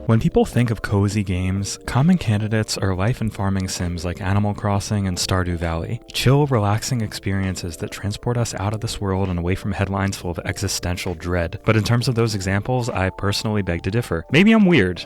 When people think of cozy games, common candidates are life and farming sims like Animal Crossing and Stardew Valley. Chill, relaxing experiences that transport us out of this world and away from headlines full of existential dread. But in terms of those examples, I personally beg to differ. Maybe I'm weird.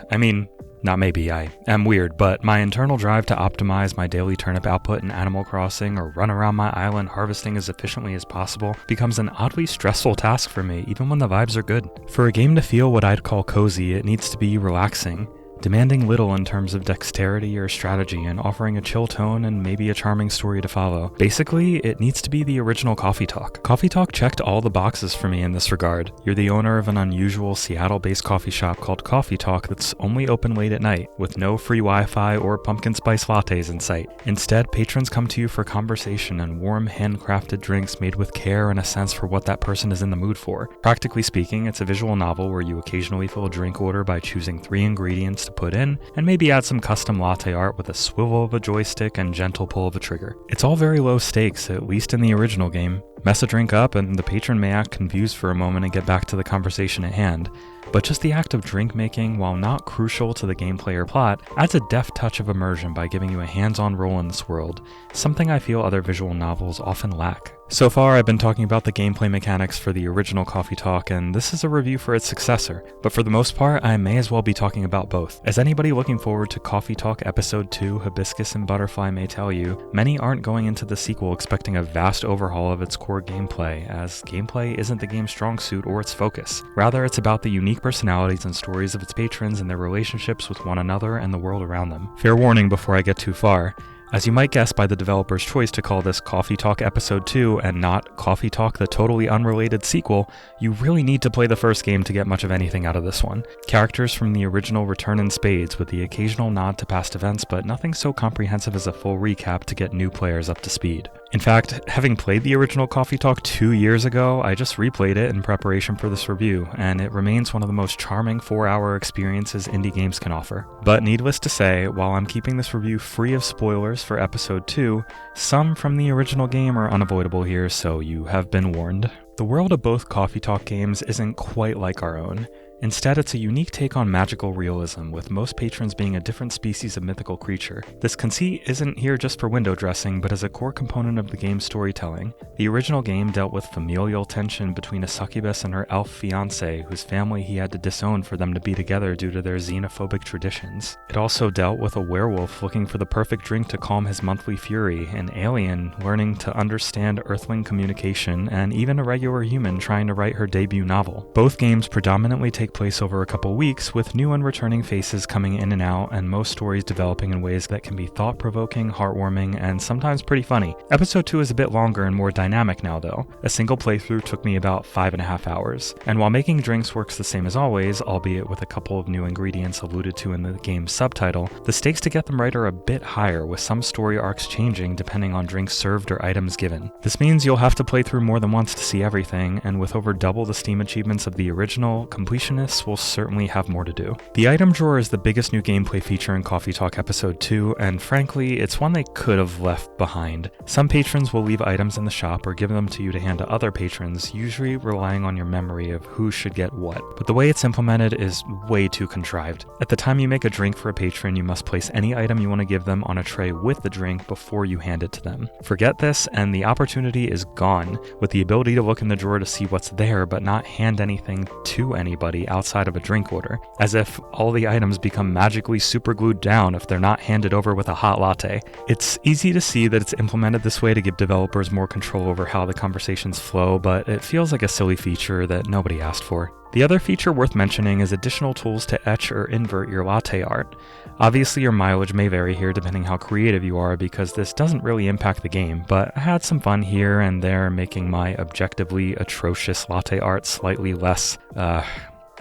Not maybe, I am weird, but my internal drive to optimize my daily turnip output in Animal Crossing or run around my island harvesting as efficiently as possible becomes an oddly stressful task for me, even when the vibes are good. For a game to feel what I'd call cozy, it needs to be relaxing, demanding little in terms of dexterity or strategy, and offering a chill tone and maybe a charming story to follow. Basically, it needs to be the original Coffee Talk. Coffee Talk checked all the boxes for me in this regard. You're the owner of an unusual Seattle-based coffee shop called Coffee Talk that's only open late at night, with no free Wi-Fi or pumpkin spice lattes in sight. Instead, patrons come to you for conversation and warm, handcrafted drinks made with care and a sense for what that person is in the mood for. Practically speaking, it's a visual novel where you occasionally fill a drink order by choosing 3 ingredients to put in, and maybe add some custom latte art with a swivel of a joystick and gentle pull of a trigger. It's all very low stakes, at least in the original game. Mess a drink up and the patron may act confused for a moment and get back to the conversation at hand. But just the act of drink making, while not crucial to the gameplay or plot, adds a deft touch of immersion by giving you a hands-on role in this world, something I feel other visual novels often lack. So far, I've been talking about the gameplay mechanics for the original Coffee Talk, and this is a review for its successor, but for the most part, I may as well be talking about both. As anybody looking forward to Coffee Talk Episode 2, Hibiscus and Butterfly may tell you, many aren't going into the sequel expecting a vast overhaul of its core gameplay, as gameplay isn't the game's strong suit or its focus. Rather, it's about the unique personalities and stories of its patrons and their relationships with one another and the world around them. Fair warning before I get too far. As you might guess by the developer's choice to call this Coffee Talk Episode 2 and not Coffee Talk the totally unrelated sequel, you really need to play the first game to get much of anything out of this one. Characters from the original return in spades with the occasional nod to past events, but nothing so comprehensive as a full recap to get new players up to speed. In fact, having played the original Coffee Talk 2 years ago, I just replayed it in preparation for this review, and it remains one of the most charming 4-hour experiences indie games can offer. But needless to say, while I'm keeping this review free of spoilers for Episode 2, some from the original game are unavoidable here, so you have been warned. The world of both Coffee Talk games isn't quite like our own. Instead, it's a unique take on magical realism, with most patrons being a different species of mythical creature. This conceit isn't here just for window dressing, but as a core component of the game's storytelling. The original game dealt with familial tension between a succubus and her elf fiancé, whose family he had to disown for them to be together due to their xenophobic traditions. It also dealt with a werewolf looking for the perfect drink to calm his monthly fury, an alien learning to understand earthling communication, and even a regular human trying to write her debut novel. Both games predominantly take place over a couple weeks, with new and returning faces coming in and out, and most stories developing in ways that can be thought-provoking, heartwarming, and sometimes pretty funny. Episode 2 is a bit longer and more dynamic now though. A single playthrough took me about 5.5 hours, and while making drinks works the same as always, albeit with a couple of new ingredients alluded to in the game's subtitle, the stakes to get them right are a bit higher, with some story arcs changing depending on drinks served or items given. This means you'll have to play through more than once to see everything, and with over double the Steam achievements of the original, completionists will certainly have more to do. The item drawer is the biggest new gameplay feature in Coffee Talk Episode 2, and frankly, it's one they could have left behind. Some patrons will leave items in the shop or give them to you to hand to other patrons, usually relying on your memory of who should get what, but the way it's implemented is way too contrived. At the time you make a drink for a patron, you must place any item you want to give them on a tray with the drink before you hand it to them. Forget this, and the opportunity is gone, with the ability to look in the drawer to see what's there but not hand anything to anybody outside of a drink order, as if all the items become magically superglued down if they're not handed over with a hot latte. It's easy to see that it's implemented this way to give developers more control over how the conversations flow, but it feels like a silly feature that nobody asked for. The other feature worth mentioning is additional tools to etch or invert your latte art. Obviously your mileage may vary here depending how creative you are, because this doesn't really impact the game, but I had some fun here and there making my objectively atrocious latte art slightly less,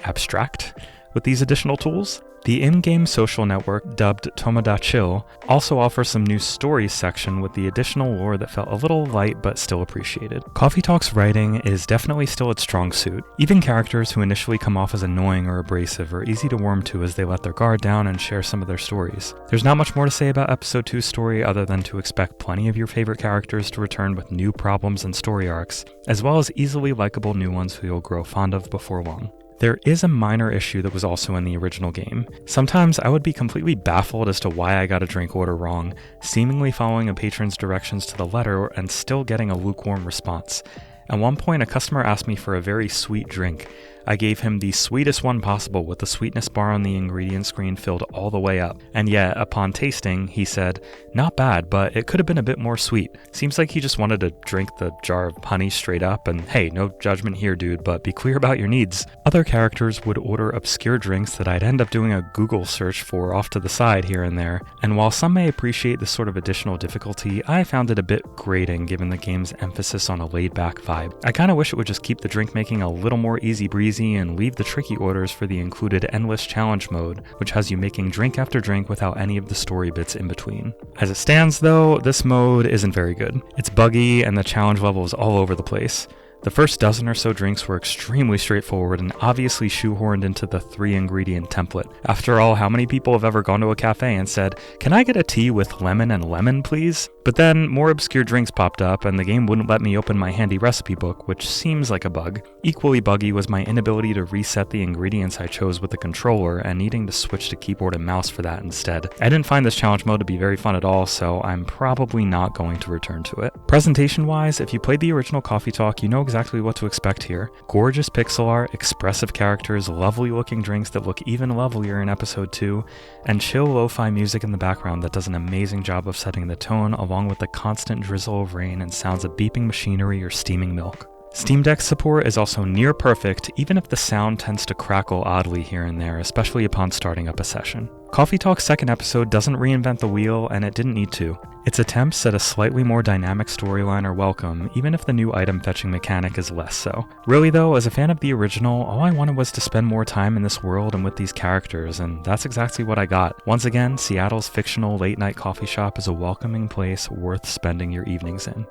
abstract with these additional tools. The in-game social network, dubbed 𝐤𝐨𝐬𝐿, also offers some new stories section with the additional lore that felt a little light but still appreciated. Coffee Talk's writing is definitely still its strong suit. Even characters who initially come off as annoying or abrasive are easy to warm to as they let their guard down and share some of their stories. There's not much more to say about Episode 2's story other than to expect plenty of your favorite characters to return with new problems and story arcs, as well as easily likable new ones who you'll grow fond of before long. There is a minor issue that was also in the original game. Sometimes I would be completely baffled as to why I got a drink order wrong, seemingly following a patron's directions to the letter and still getting a lukewarm response. At one point, a customer asked me for a very sweet drink. I gave him the sweetest one possible with the sweetness bar on the ingredient screen filled all the way up. And yet, upon tasting, he said, "Not bad, but it could have been a bit more sweet." Seems like he just wanted to drink the jar of honey straight up, and hey, no judgment here, dude, but be clear about your needs. Other characters would order obscure drinks that I'd end up doing a Google search for off to the side here and there. And while some may appreciate this sort of additional difficulty, I found it a bit grating given the game's emphasis on a laid-back vibe. I kinda wish it would just keep the drink making a little more easy breezy and leave the tricky orders for the included endless challenge mode, which has you making drink after drink without any of the story bits in between. As it stands though, this mode isn't very good. It's buggy and the challenge level is all over the place. The first dozen or so drinks were extremely straightforward and obviously shoehorned into the 3-ingredient template. After all, how many people have ever gone to a cafe and said, "Can I get a tea with lemon and lemon, please?" But then more obscure drinks popped up and the game wouldn't let me open my handy recipe book, which seems like a bug. Equally buggy was my inability to reset the ingredients I chose with the controller and needing to switch to keyboard and mouse for that instead. I didn't find this challenge mode to be very fun at all, so I'm probably not going to return to it. Presentation-wise, if you played the original Coffee Talk, you know exactly what to expect here. Gorgeous pixel art, expressive characters, lovely looking drinks that look even lovelier in episode 2, and chill lo-fi music in the background that does an amazing job of setting the tone along with the constant drizzle of rain and sounds of beeping machinery or steaming milk. Steam Deck support is also near perfect, even if the sound tends to crackle oddly here and there, especially upon starting up a session. Coffee Talk's second episode doesn't reinvent the wheel, and it didn't need to. Its attempts at a slightly more dynamic storyline are welcome, even if the new item fetching mechanic is less so. Really though, as a fan of the original, all I wanted was to spend more time in this world and with these characters, and that's exactly what I got. Once again, Seattle's fictional late-night coffee shop is a welcoming place worth spending your evenings in.